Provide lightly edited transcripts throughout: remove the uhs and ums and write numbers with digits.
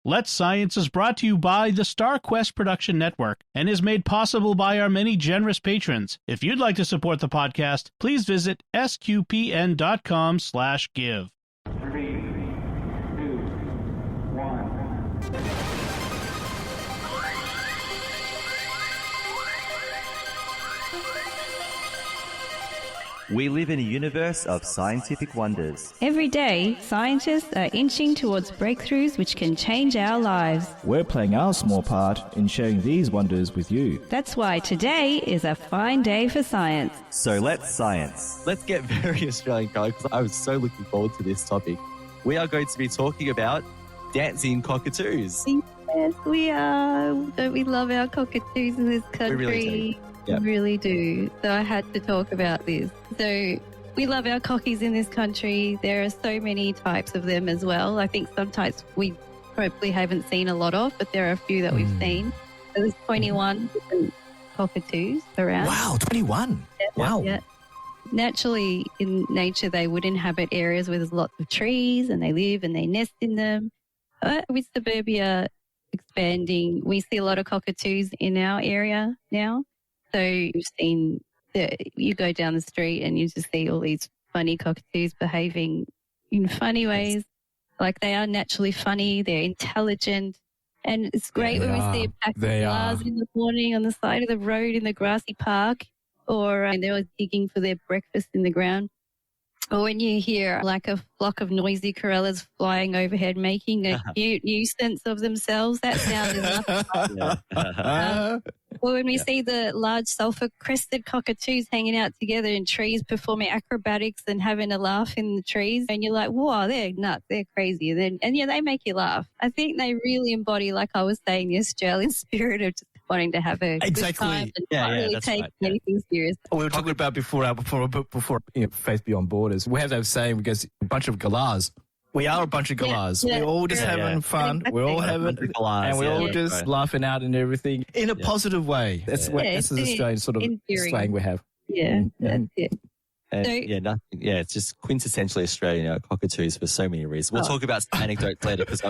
Let's Science is brought to you by the StarQuest Production Network and is made possible by our many generous patrons. If you'd like to support the podcast, please visit sqpn.com/give. 3, 2, 1. We live in a universe of scientific wonders. Every day, scientists are inching towards breakthroughs which can change our lives. We're playing our small part in sharing these wonders with you. That's why today is a fine day for science. So let's science. Let's get very Australian, guys, because I was so looking forward to this topic. We are going to be talking about dancing cockatoos. Yes, we are. Don't we love our cockatoos in this country? We really do. Yep. We really do. So I had to talk about this. So we love our cockies in this country. There are so many types of them as well. I think some types we probably haven't seen a lot of, but there are a few that we've seen. So there's 21 different cockatoos around. Wow, 21. Yeah, wow. Yeah. Naturally, in nature, they would inhabit areas where there's lots of trees and they live and they nest in them. With suburbia expanding, we see a lot of cockatoos in our area now. So you've seen that you go down the street and you just see all these funny cockatoos behaving in funny ways. Like they are naturally funny, they're intelligent. And it's great when we see a pack of koalas in the morning on the side of the road in the grassy park, or they're always digging for their breakfast in the ground. Or when you hear like a flock of noisy corellas flying overhead, making a cute nuisance of themselves, that sound is nothing. Or when we see the large sulphur-crested cockatoos hanging out together in trees, performing acrobatics and having a laugh in the trees, and you're like, "Wow, they're nuts, they're crazy," and they make you laugh. I think they really embody, like I was saying, the Australian spirit of just wanting to have a good time and not really take anything serious. We were talking about before Faith Beyond Borders. We have that saying because a bunch of galahs. We are a bunch of galahs. We're all just having fun. Exactly. We're all having, and we're all just laughing out and everything in a positive way. That's this is Australian sort of slang we have. Yeah, that's it. It's just quintessentially Australian cockatoos for so many reasons. We'll talk about some anecdotes later. Because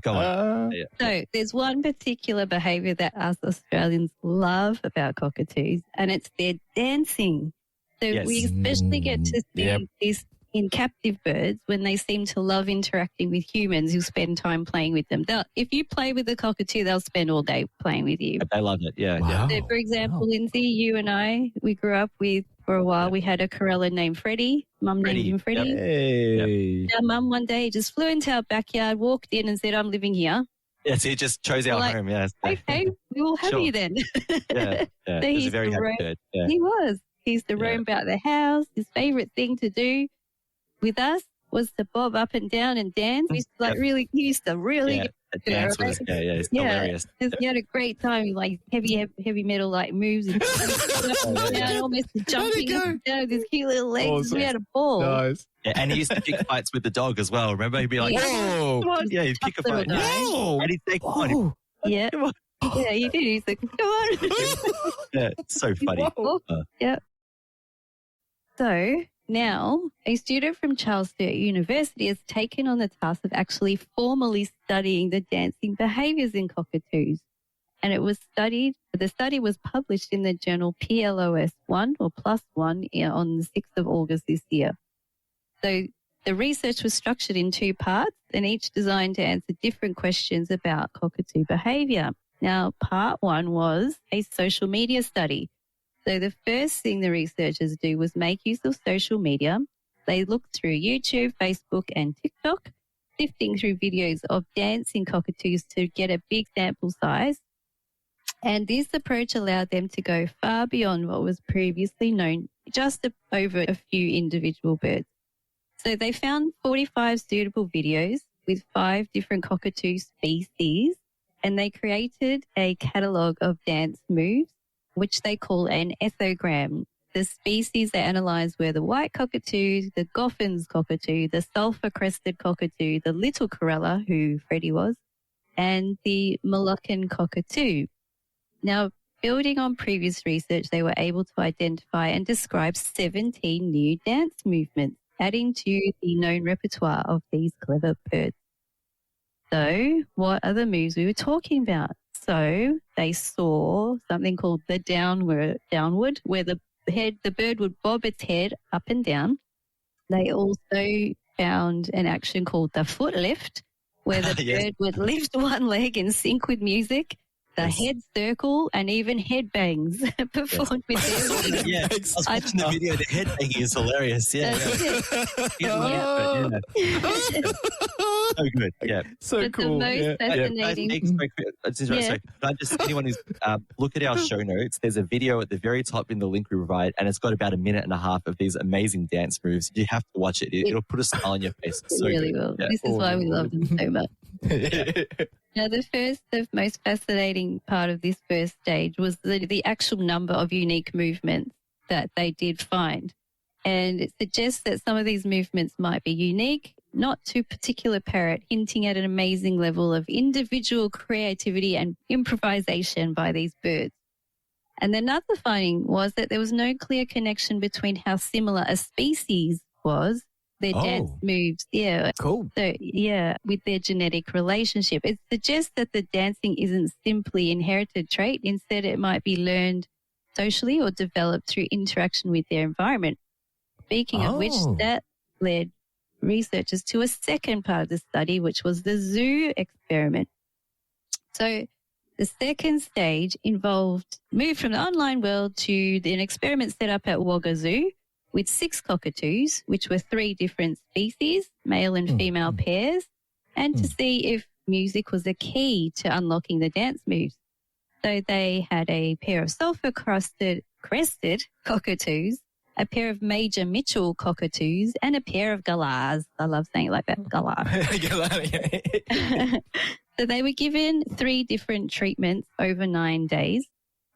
go on. So there's one particular behaviour that us Australians love about cockatoos, and it's their dancing. So we especially get to see these in captive birds when they seem to love interacting with humans who spend time playing with them. If you play with a cockatoo, they'll spend all day playing with you. They love it, Wow. So, for example, Lindsay, you and I, we grew up with, for a while, we had a corella named Freddie. Mum named him Freddie. Hey. Our mum one day just flew into our backyard, walked in and said, "I'm living here." Yes, he just chose our home, yes. Okay, we will have you then. So he's a very happy bird. Yeah. He was. He used to roam about the house. His favourite thing to do with us was to bob up and down and dance. He used to really dance with us. It's hilarious. He had a great time. Like heavy metal like moves and down, almost jumping up and down with his cute little legs. Awesome. We had a ball. Nice. Yeah, and he used to pick fights with the dog as well. Remember, he'd be like, "Whoa!" Yeah, he'd pick a fight. Whoa! And he'd say, "Come on." Yeah. Come on. Yeah, he did. He's like, "Come on." Yeah, it's so funny. Yeah. So now, a student from Charles Sturt University has taken on the task of actually formally studying the dancing behaviours in cockatoos. And the study was published in the journal PLOS 1 or Plus 1 on the 6th of August this year. So the research was structured in 2 parts and each designed to answer different questions about cockatoo behaviour. Now, part 1 was a social media study. So the first thing the researchers do was make use of social media. They looked through YouTube, Facebook and TikTok, sifting through videos of dancing cockatoos to get a big sample size. And this approach allowed them to go far beyond what was previously known, just over a few individual birds. So they found 45 suitable videos with 5 different cockatoo species, and they created a catalogue of dance moves, which they call an ethogram. The species they analysed were the white cockatoo, the Goffin's cockatoo, the sulphur-crested cockatoo, the little corella, who Freddie was, and the Moluccan cockatoo. Now, building on previous research, they were able to identify and describe 17 new dance movements, adding to the known repertoire of these clever birds. So what are the moves we were talking about? So they saw something called the downward, where the bird would bob its head up and down. They also found an action called the foot lift, where the bird would lift one leg in sync with music. The head circle and even head bangs performed with their Yeah, I was watching the video. The head banging is hilarious. Yeah. So good. Yeah. So But cool. the most fascinating. Anyone who's look at our show notes. There's a video at the very top in the link we provide, and it's got about a minute and a half of these amazing dance moves. You have to watch it. It'll put a smile on your face. It's It so really good. will. Yeah. This is why we love them so much. Now, the most fascinating part of this first stage was the actual number of unique movements that they did find. And it suggests that some of these movements might be unique, not to a particular parrot, hinting at an amazing level of individual creativity and improvisation by these birds. And another finding was that there was no clear connection between how similar a species was, their dance moves. Yeah. Cool. So, yeah, with their genetic relationship. It suggests that the dancing isn't simply inherited trait. Instead, it might be learned socially or developed through interaction with their environment. Speaking of which, that led researchers to a second part of the study, which was the zoo experiment. So the second stage involved move from the online world to an experiment set up at Wagga Zoo with 6 cockatoos, which were 3 different species, male and female pairs, and to see if music was a key to unlocking the dance moves. So they had a pair of sulfur-crested cockatoos, a pair of Major Mitchell cockatoos, and a pair of galahs. I love saying it like that, galahs. So they were given 3 different treatments over 9 days.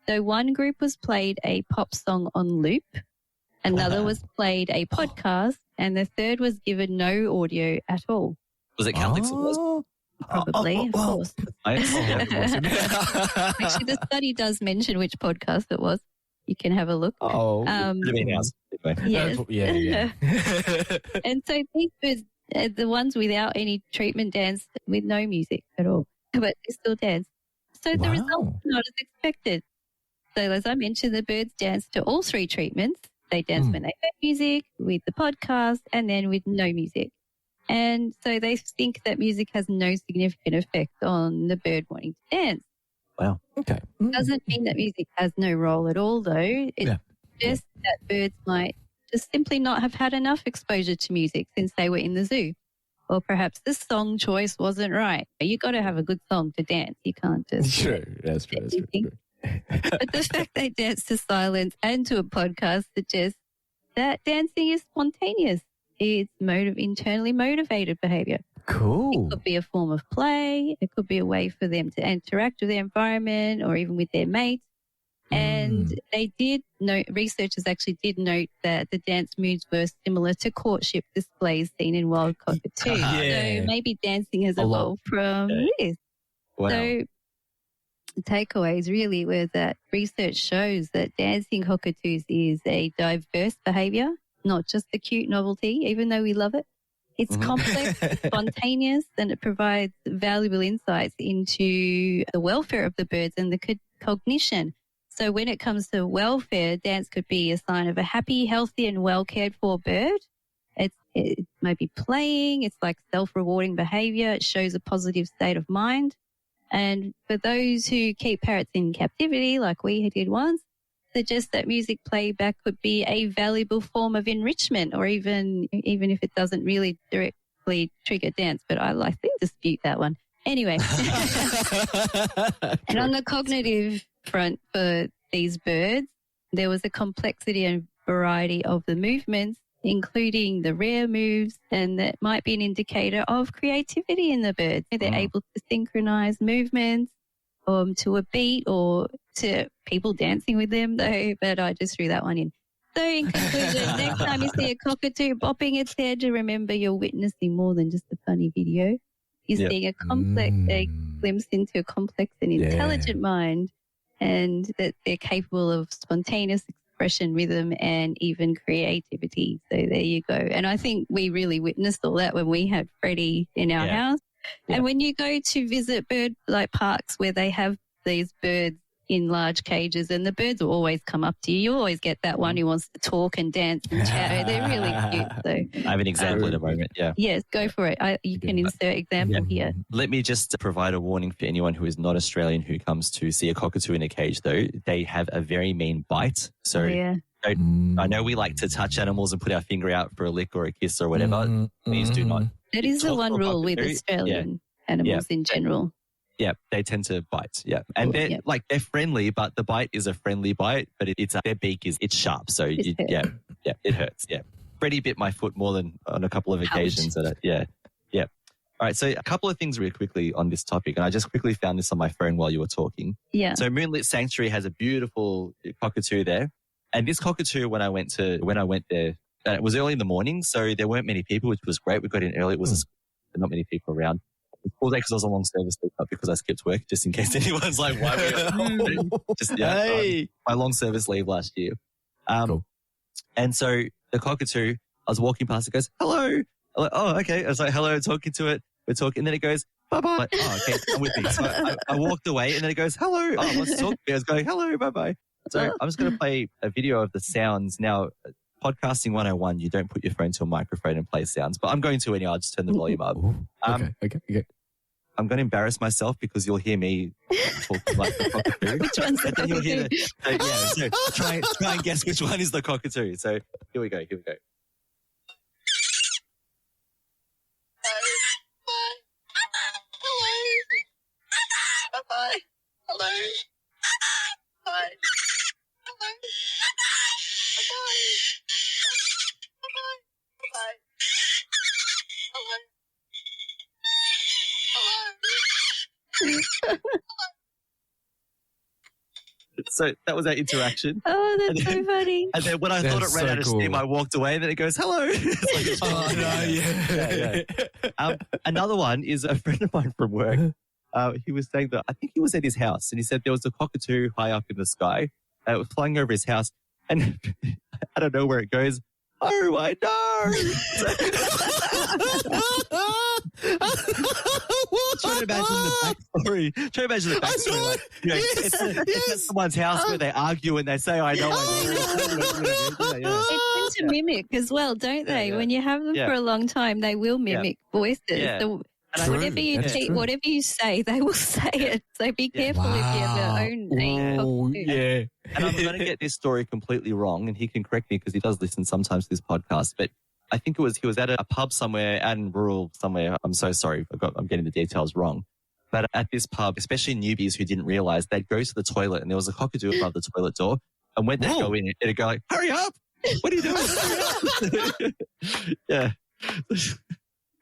So one group was played a pop song on loop, another was played a podcast, and the third was given no audio at all. Was it Catholics? Probably, of course. Actually, the study does mention which podcast it was. You can have a look. Could have been ours. Yes. Yeah. And so these birds, the ones without any treatment, danced with no music at all, but they still danced. So the results were not as expected. So as I mentioned, the birds danced to all 3 treatments. They danced when they heard music, with the podcast, and then with no music. And so they think that music has no significant effect on the bird wanting to dance. Wow. Okay. Doesn't mean that music has no role at all, though. It's just that birds might just simply not have had enough exposure to music since they were in the zoo. Or perhaps the song choice wasn't right. You got to have a good song to dance. You can't just... True. That's true. But the fact they dance to silence and to a podcast suggests that dancing is spontaneous. It's internally motivated behavior. Cool. It could be a form of play. It could be a way for them to interact with their environment or even with their mates. And researchers actually did note that the dance moves were similar to courtship displays seen in wild cockatoos. So maybe dancing has evolved from this. Wow. So the takeaways really were that research shows that dancing cockatoos is a diverse behavior, not just a cute novelty, even though we love it. It's complex, spontaneous, and it provides valuable insights into the welfare of the birds and the cognition. So when it comes to welfare, dance could be a sign of a happy, healthy, and well cared for bird. It might be playing. It's like self-rewarding behavior. It shows a positive state of mind. And for those who keep parrots in captivity, like we did once, suggest that music playback could be a valuable form of enrichment, or even if it doesn't really directly trigger dance. But I like to dispute that one. Anyway. And on the cognitive front for these birds, there was a complexity and variety of the movements, including the rare moves, and that might be an indicator of creativity in the birds. They're able to synchronize movements to a beat or to people dancing with them, though, but I just threw that one in. So in conclusion, next time you see a cockatoo bopping its head, remember you're witnessing more than just a funny video. You're seeing a glimpse into a complex and intelligent mind, and that they're capable of spontaneous expression, rhythm, and even creativity. So there you go. And I think we really witnessed all that when we had Freddie in our house. Yeah. And when you go to visit bird like parks where they have these birds in large cages, and the birds will always come up to you. You always get that one who wants to talk and dance and chat. They're really cute. So I have an example in a moment. Yeah. yes, go for it. You can insert example here. Let me just provide a warning for anyone who is not Australian who comes to see a cockatoo in a cage, though. They have a very mean bite. So I know we like to touch animals and put our finger out for a lick or a kiss or whatever. Please do not. That is the one rule with Australian animals in general. Yeah, they tend to bite. Yeah, and they're friendly, but the bite is a friendly bite. But it's their beak it's sharp, so it hurts. Yeah, Freddie bit my foot more than on a couple of occasions. Yeah. All right, so a couple of things really quickly on this topic, and I just quickly found this on my phone while you were talking. Yeah. So Moonlit Sanctuary has a beautiful cockatoo there, and this cockatoo when I went there, it was early in the morning, so there weren't many people, which was great. We got in early. It was not many people around. All day because I was on long service leave, not because I skipped work, just in case anyone's like, why my long service leave last year. Cool. And so the cockatoo, I was walking past, it goes, hello. I'm like, oh, okay. I was like, hello, talking to it. We're talking. And then it goes, bye-bye. Like, oh, okay, come with me. So I walked away and then it goes, hello. Oh, I want to talk to you. I was going, hello, bye-bye. So I'm just going to play a video of the sounds. Now, podcasting 101, you don't put your phone to a microphone and play sounds, but I'm going to anyway. I'll just turn the volume up. Okay. I'm going to embarrass myself because you'll hear me talking like the cockatoo. Which one's the And then you'll hear cockatoo? so try and guess which one is the cockatoo. So here we go. So that was our interaction. Oh, that's so funny. And then when I thought it ran out of steam, I walked away and then it goes, hello. It's like, another one is a friend of mine from work. He was saying that I think he was at his house and he said there was a cockatoo high up in the sky. It was flying over his house and I don't know where it goes. Oh, I know. Trying to imagine the backstory. Like, it's someone's house where they argue and they say, I know. They tend to mimic as well, don't they? Yeah. When you have them for a long time, they will mimic voices. Yeah. So whatever you say, they will say it. So be careful if you ever own a cockatoo. And I'm going to get this story completely wrong, and he can correct me because he does listen sometimes to this podcast. But I think he was at a pub somewhere, out in rural somewhere. I'm so sorry, I'm getting the details wrong. But at this pub, especially newbies who didn't realize, they'd go to the toilet, and there was a cockatoo above the toilet door. And when they go in, it'd go like, "Hurry up! What are you doing? Hurry up!" Yeah.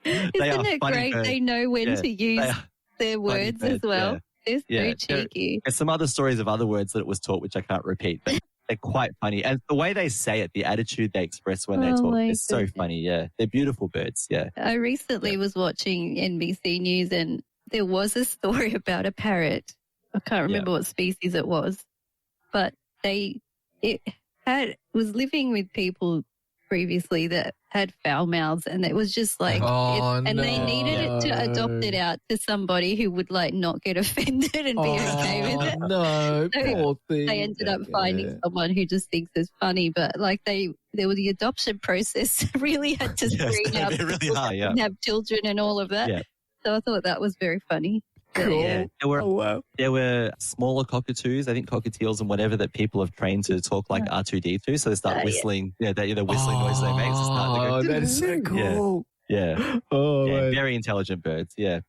Isn't it great? Birds. They know when to use their words as well. They're so cheeky. There's some other stories of other words that it was taught, which I can't repeat, but they're quite funny. And the way they say it, the attitude they express when they talk, is so funny. Yeah. They're beautiful birds. Yeah. I recently was watching NBC News and there was a story about a parrot. I can't remember what species it was, but it was living with people previously that had foul mouths, and it was just like, they needed it to adopt it out to somebody who would like not get offended and be okay with it. No, poor thing. They ended up finding someone who just thinks it's funny, but like there was the adoption process really had to screen out really hard, and have children and all of that. Yeah. So I thought that was very funny. Cool. Yeah, there were smaller cockatoos, I think cockatiels and whatever, that people have trained to talk like R2D2. So they start whistling. Yeah, the whistling noise they make. So start to go, that is so cool. Yeah. Very intelligent birds. Yeah.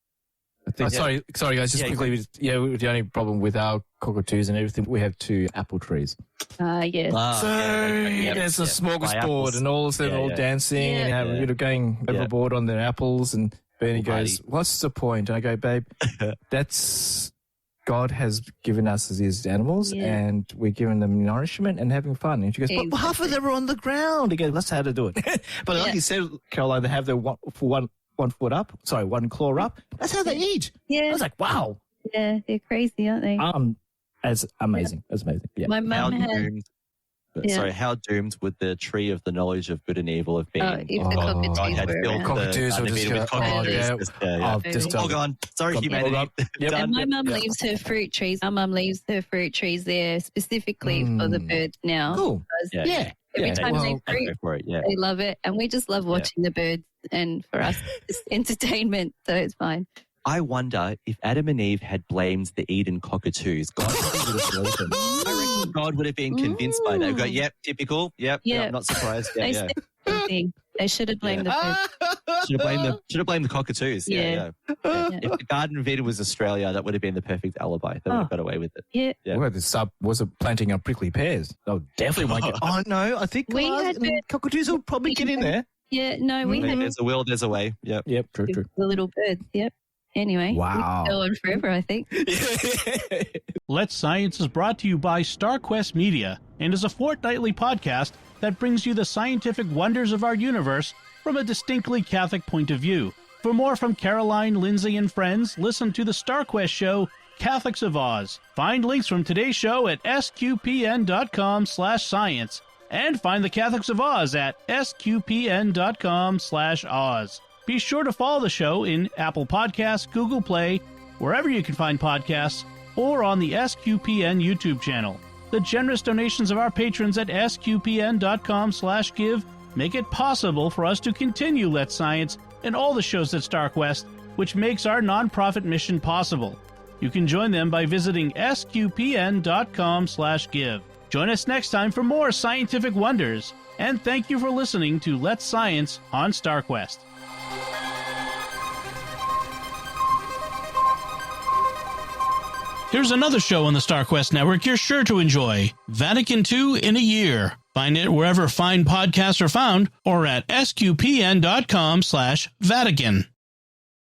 Sorry, guys. Just quickly. The only problem with our cockatoos and everything, we have 2 apple trees. Yes. There's a smorgasbord, and all of them all dancing and going overboard on their apples and. Bernie goes, what's the point? And I go, babe, that's God has given us these animals and we're giving them nourishment and having fun. And she goes, but half of them are on the ground. He goes, that's how to do it. But like you said, Caroline, they have their one foot up. Sorry, one claw up. That's how they eat. Yeah. I was like, wow. Yeah, they're crazy, aren't they? As amazing. Yeah. My mum Yeah. Sorry, how doomed would the tree of the knowledge of good and evil have been? If the cockatoos God had were built around. Cockatoos the would just with go, cockatoos. All gone. Sorry, humanity. Yep. And my mum leaves her fruit trees. Our mum leaves her fruit trees there specifically for the birds now. Cool. Because Yeah. every time they fruit, Go for it. Yeah. they love it. And we just love watching the birds. And for us, it's entertainment. So it's fine. I wonder if Adam and Eve had blamed the Eden cockatoos, God would have believed them. I reckon God would have been convinced by that. Go, yep, typical. Yep, Yeah. not surprised. Yeah, They said something. They should have blamed the birds. Should have blamed the cockatoos. Yeah. If the Garden of Eden was Australia, that would have been the perfect alibi. They would have got away with it. Yeah. Yeah. Well, the sub wasn't planting on prickly pears. They'll definitely won't get. Oh no, I think We had cockatoos will probably get in there. Yeah, no, we had There's a will, there's a way. Yep. Yep, true. the little birds. Yep. Anyway, Wow. we can go on forever, I think. Let's Science is brought to you by StarQuest Media and is a fortnightly podcast that brings you the scientific wonders of our universe from a distinctly Catholic point of view. For more from Caroline, Lindsay, and friends, listen to the StarQuest show, Catholics of Oz. Find links from today's show at sqpn.com/science and find the Catholics of Oz at sqpn.com/Oz. Be sure to follow the show in Apple Podcasts, Google Play, wherever you can find podcasts, or on the SQPN YouTube channel. The generous donations of our patrons at sqpn.com/give make it possible for us to continue Let's Science and all the shows at StarQuest, which makes our nonprofit mission possible. You can join them by visiting sqpn.com/give. Join us next time for more scientific wonders, and thank you for listening to Let's Science on StarQuest. Here's another show on the StarQuest Network you're sure to enjoy, Vatican II in a Year. Find it wherever fine podcasts are found or at sqpn.com/Vatican.